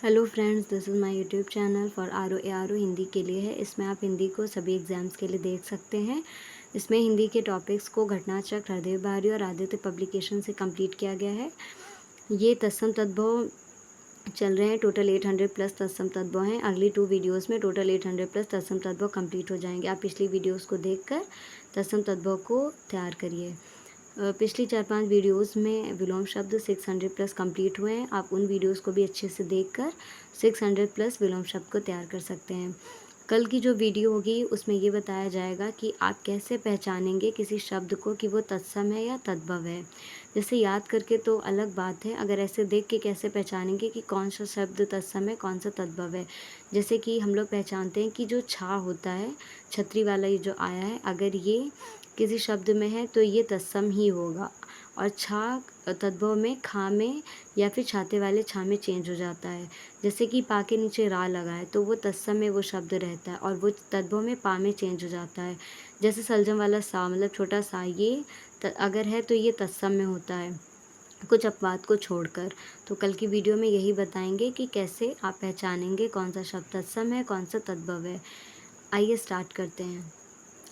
Hello friends, this is my YouTube channel for R O Hindi के लिए है। इसमें आप हिंदी को सभी एग्ज़ाम्स के लिए देख सकते हैं। इसमें हिंदी के टॉपिक्स को घटनाचक्र, हृदय बारी और आदित्य पब्लिकेशन से कंप्लीट किया गया है। ये तत्सम तद्भव चल रहे हैं। टोटल 800 प्लस तत्सम तद्भव हैं। अगली 2 वीडियोस में टोटल 800 प्लस तत्सम तद्भव कंप्लीट हो जाएंगे। आप पिछली वीडियोस को देखकर तत्सम तद्भव को तैयार करिए। पिछली 4-5 वीडियोस में विलोम शब्द 600 प्लस कंप्लीट हुए हैं। आप उन वीडियोस को भी अच्छे से देखकर 600 प्लस विलोम शब्द को तैयार कर सकते हैं। कल की जो वीडियो होगी उसमें ये बताया जाएगा कि आप कैसे पहचानेंगे किसी शब्द को कि वो तत्सम है या तद्भव है। जैसे याद करके तो अलग बात है, अगर ऐसे देख के कैसे पहचानेंगे कि कौन सा शब्द तत्सम है, कौन सा तद्भव है। जैसे कि हम लोग पहचानते हैं कि जो छा होता है, छतरी वाला ये जो आया है, अगर ये किसी शब्द में है तो ये तत्सम ही होगा। और छा तद्भव में खा में या फिर छाते वाले छा में चेंज हो जाता है। जैसे कि पा के नीचे रा लगा है तो वो तत्सम में वो शब्द रहता है और वो तद्भव में पा में चेंज हो जाता है। जैसे सलजम वाला सा, मतलब छोटा सा, ये अगर है तो ये तत्सम में होता है कुछ अपवाद को छोड़कर। तो कल की वीडियो में यही बताएंगे कि कैसे आप पहचानेंगे कौन सा शब्द तत्सम है, कौन सा तद्भव है। आइए स्टार्ट करते हैं।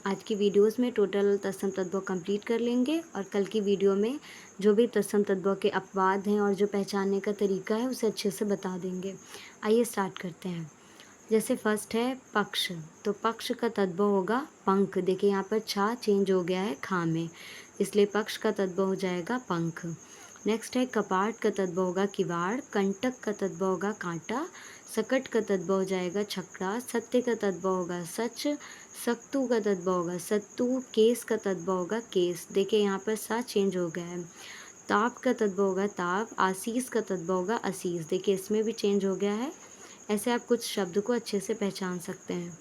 आज की वीडियोस में टोटल तत्सम तद्भव कंप्लीट कर लेंगे और कल की वीडियो में जो भी तत्सम तद्भव के अपवाद हैं और जो पहचानने का तरीका है उसे अच्छे से बता देंगे। आइए स्टार्ट करते हैं। जैसे फर्स्ट है पक्ष, तो पक्ष का तद्भव होगा पंख। देखिए यहाँ पर छा चेंज हो गया है खा में, इसलिए पक्ष का तद्भव हो जाएगा पंख। नेक्स्ट है कपाट का तद्भव होगा किवाड़। कंटक का तद्भव होगा कांटा। सकट का तद्भव हो जाएगा छकड़ा। सत्य का तद्भव होगा सच। सक्तु का तद्भव होगा सत्तू। केस का तद्भव होगा केस। देखिए यहाँ पर सा चेंज हो गया है। ताप का तद्भव होगा ताप। आशीष का तद्भव होगा आशीष। देखिए इसमें भी चेंज हो गया है। ऐसे आप कुछ शब्द को अच्छे से पहचान सकते हैं।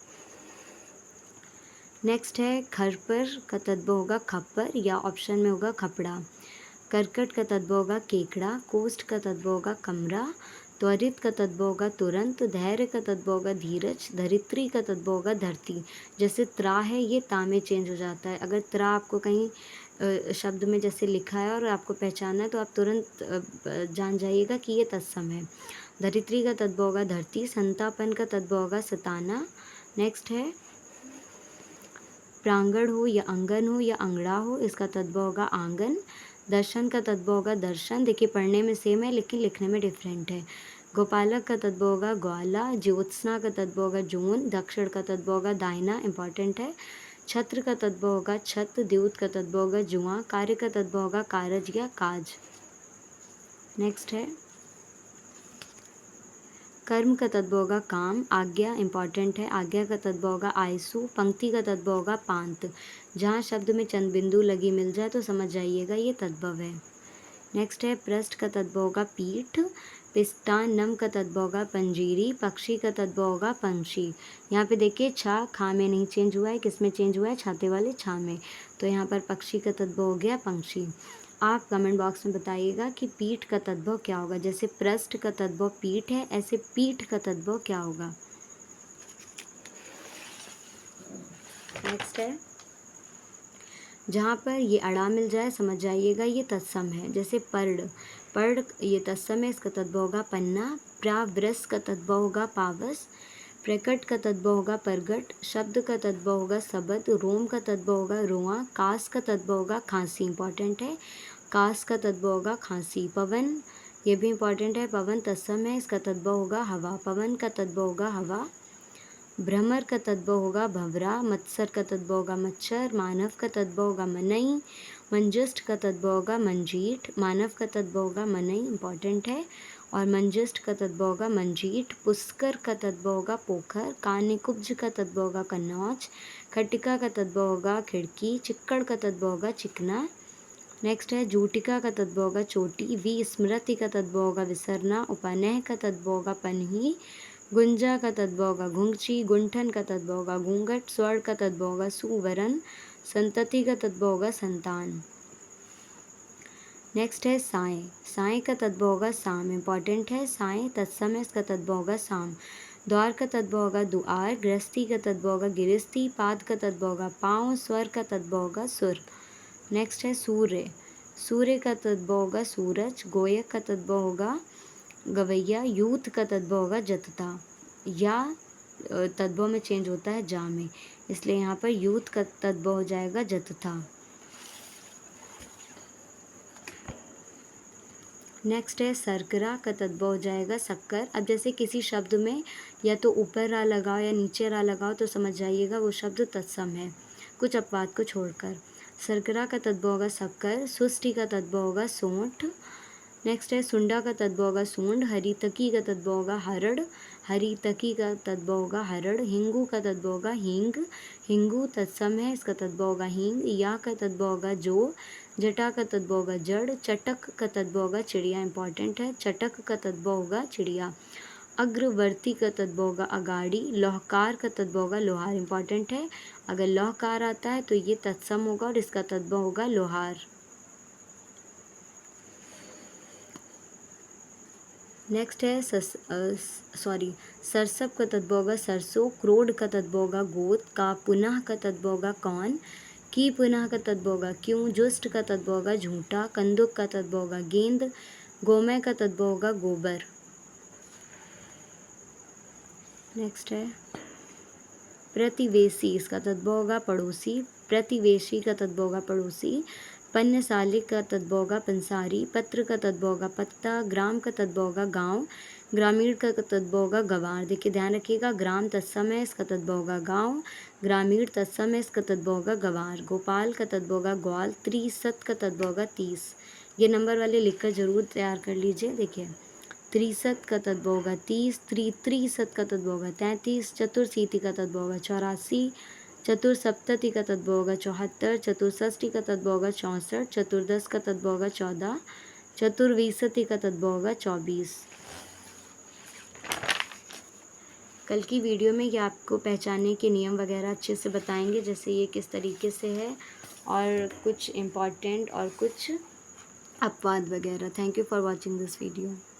नेक्स्ट है खरपर का तद्भव होगा खप्पर या ऑप्शन में होगा खपड़ा। करकट का तद्भव होगा केकड़ा। कोष्ठ का तद्भव होगा कमरा। त्वरित का तद्भव होगा तुरंत। धैर्य का तद्भव होगा धीरज। धरित्री का तद्भव होगा धरती। जैसे त्रा है ये ता में चेंज हो जाता है। अगर त्रा आपको कहीं शब्द में जैसे लिखा है और आपको पहचानना है तो आप तुरंत जान जाइएगा कि ये तत्सम है। धरित्री का तद्भव होगा धरती। संतापन का तद्भव होगा सताना। नेक्स्ट है प्रांगण हो या अंगन हो या अंगड़ा हो, इसका तद्भव होगा आंगन। दर्शन का तद्भव होगा दर्शन। देखिए पढ़ने में सेम है लेकिन लिखने में डिफरेंट है। गोपालक का तद्भव होगा ग्वाला। ज्योत्सना का तद्भव होगा जून। दक्षिण का तद्भव होगा दाहिना, इंपॉर्टेंट है। छत्र का तद्भव होगा छत। द्यूत का तद्भव होगा जुआ। कार्य का तद्भव होगा कारज या काज। नेक्स्ट है कर्म का तद्भव होगा काम। आज्ञा, इंपॉर्टेंट है। आज्ञा का तद्भव होगा आयसु। पंक्ति का तद्भव होगा पांत। जहाँ शब्द में चंद बिंदु लगी मिल जाए तो समझ जाइएगा ये तद्भव है। नेक्स्ट है पृष्ठ का तद्भव होगा पीठ। पिस्टानम का तद्भव होगा पंजीरी। पक्षी का तद्भव होगा पंछी। यहाँ पे देखिए छा खा में नहीं चेंज हुआ है, किस में चेंज हुआ है, छाते वाले छा में। तो यहाँ पर पक्षी का तद्भव हो गया पंक्षी। आप कमेंट बॉक्स में बताइएगा कि पीठ का तद्भव क्या होगा। जैसे पृष्ठ का तद्भव पीठ है, ऐसे पीठ का तद्भव क्या होगा। नेक्स्ट है जहाँ पर ये अड़ा मिल जाए समझ जाइएगा ये तत्सम है। जैसे पर्ण, पर्ण ये तत्सम है, इसका तद्भव होगा पन्ना। प्रावृस का तद्भव होगा पावस। प्रकट का तद्भव होगा प्रगट। शब्द का तद्भव होगा शब्द। रोम का तद्भव होगा रोआ। कास का तद्भव होगा खांसी, इंपॉर्टेंट है। कास का तद्भव होगा खांसी। पवन, ये भी इंपॉर्टेंट है। पवन तत्सम है, इसका तद्भव होगा हवा। पवन का तद्भव होगा हवा। भ्रमर का तद्भव होगा भंवरा। मत्सर का तद्भव होगा मच्छर। मानव का तद्भव होगा मनई। मंजिष्ठ का तद्भव होगा मंजीठ। मानव का तद्भव होगा मनई, इंपॉर्टेंट है। और मंजिष्ठ का तद्भव होगा मंजीठ। पुष्कर का तद्भव होगा पोखर। कानिकुब्ज का तद्भव होगा कन्नौज। खटिका का तद्भव होगा खिड़की। चिक्कड़ का तद्भव होगा चिकना। नेक्स्ट है जूटिका का तद्भव होगा चोटी। विस्मृति का तद्भव होगा विसरना। उपनय का तद्भव होगा पनही। गुंजा का तद्भव होगा घुंघची। गुंठन का तद्भव होगा घूंघट। स्वर्ण का तद्भव होगा सुवर्ण। संतति का तद्भव होगा संतान। नेक्स्ट है साय, साय का तद्भव होगा साम, इंपॉर्टेंट है। साय तत्सम है, इसका तद्भव होगा साम। द्वार का तद्भव होगा दुआर। गृहस्थी का तद्भव होगा गिरस्ती। पाद का तद्भव होगा पाँव। स्वर का तद्भव होगा सुर। नेक्स्ट है सूर्य, सूर्य का तद्भव होगा सूरज। गोयक का तद्भव होगा गवैया। यूथ का तद्भव होगा जतता, या तद्भव में चेंज होता है जा में, इसलिए यहाँ पर यूथ का तद्भव हो जाएगा जतता। नेक्स्ट है सरकरा का तद्भव हो जाएगा शक्कर। अब जैसे किसी शब्द में या तो ऊपर रा लगाओ या नीचे रा लगाओ तो समझ जाइएगा वो शब्द तत्सम है, कुछ अपवाद को छोड़कर। सरकरा का तद्भव होगा शक्कर। सुष्टि का तद्भव होगा सोंठ। नेक्स्ट है सुंडा का तद्भव होगा सूंड। हरितकी का तद्भव होगा हरड़। हरितकी का तद्भव होगा हरड़। हिंगू का तद्भव होगा हींग। हिंगू तत्सम है, इसका तद्भव होगा हींग। या का तद्भव होगा जो। जटा का तद्भव होगा जड़। चटक का तद्भव होगा चिड़िया, इंपॉर्टेंट है, चटक का तद्भव होगा चिड़िया। अग्रवर्ती का तद्भव होगा अगाड़ी। लौहकार का तद्भव होगा लोहार, इंपॉर्टेंट है, अगर लौहकार आता है तो ये तत्सम होगा और इसका तद्भव होगा लोहार। नेक्स्ट है सरसप का तद्भव होगा सरसों। क्रोध का तद्भव होगा गोद। का पुनः का तद्भव होगा कौन। की पुनः का तद्भव होगा क्यों। जुष्ट का तद्भव होगा झूठा। कंदुक का तद्भव होगा गेंद। गोमय का तद्भव होगा गोबर। नेक्स्ट है प्रतिवेशी, इसका तद्भव होगा पड़ोसी। प्रतिवेशी का तद्भव होगा पड़ोसी। पन्नसालिक का तद्भव होगा पंसारी। पत्र का तद्भव होगा पत्ता। ग्राम का तद्भव होगा गांव। ग्रामीण का तद्भव होगा गंवार। देखिए ध्यान रखिएगा, ग्राम तत्सम है, इसका तद्भव होगा गांव। ग्रामीण तत्सम है, इसका तद्भव होगा गंवार। गोपाल का तद्भव होगा ग्वाल। त्रिशत का तद्भव होगा 30। ये नंबर वाले लिखकर जरूर तैयार कर लीजिए। देखिए त्रिशत का तद्भव होगा 30। त्रिशत का तद्भव होगा 33। चतुर्शीति का तद्भव होगा 84। चतुर्सप्तति का तद्भव होगा 74। चतुर्षष्टि का तद्भव होगा 64। चतुर्दश का तद्भव होगा 14। चतुर्विंशति का तद्भव होगा 24। कल की वीडियो में ये आपको पहचानने के नियम वगैरह अच्छे से बताएंगे, जैसे ये किस तरीके से है और कुछ इम्पॉर्टेंट और कुछ अपवाद वगैरह। Thank you for watching this video.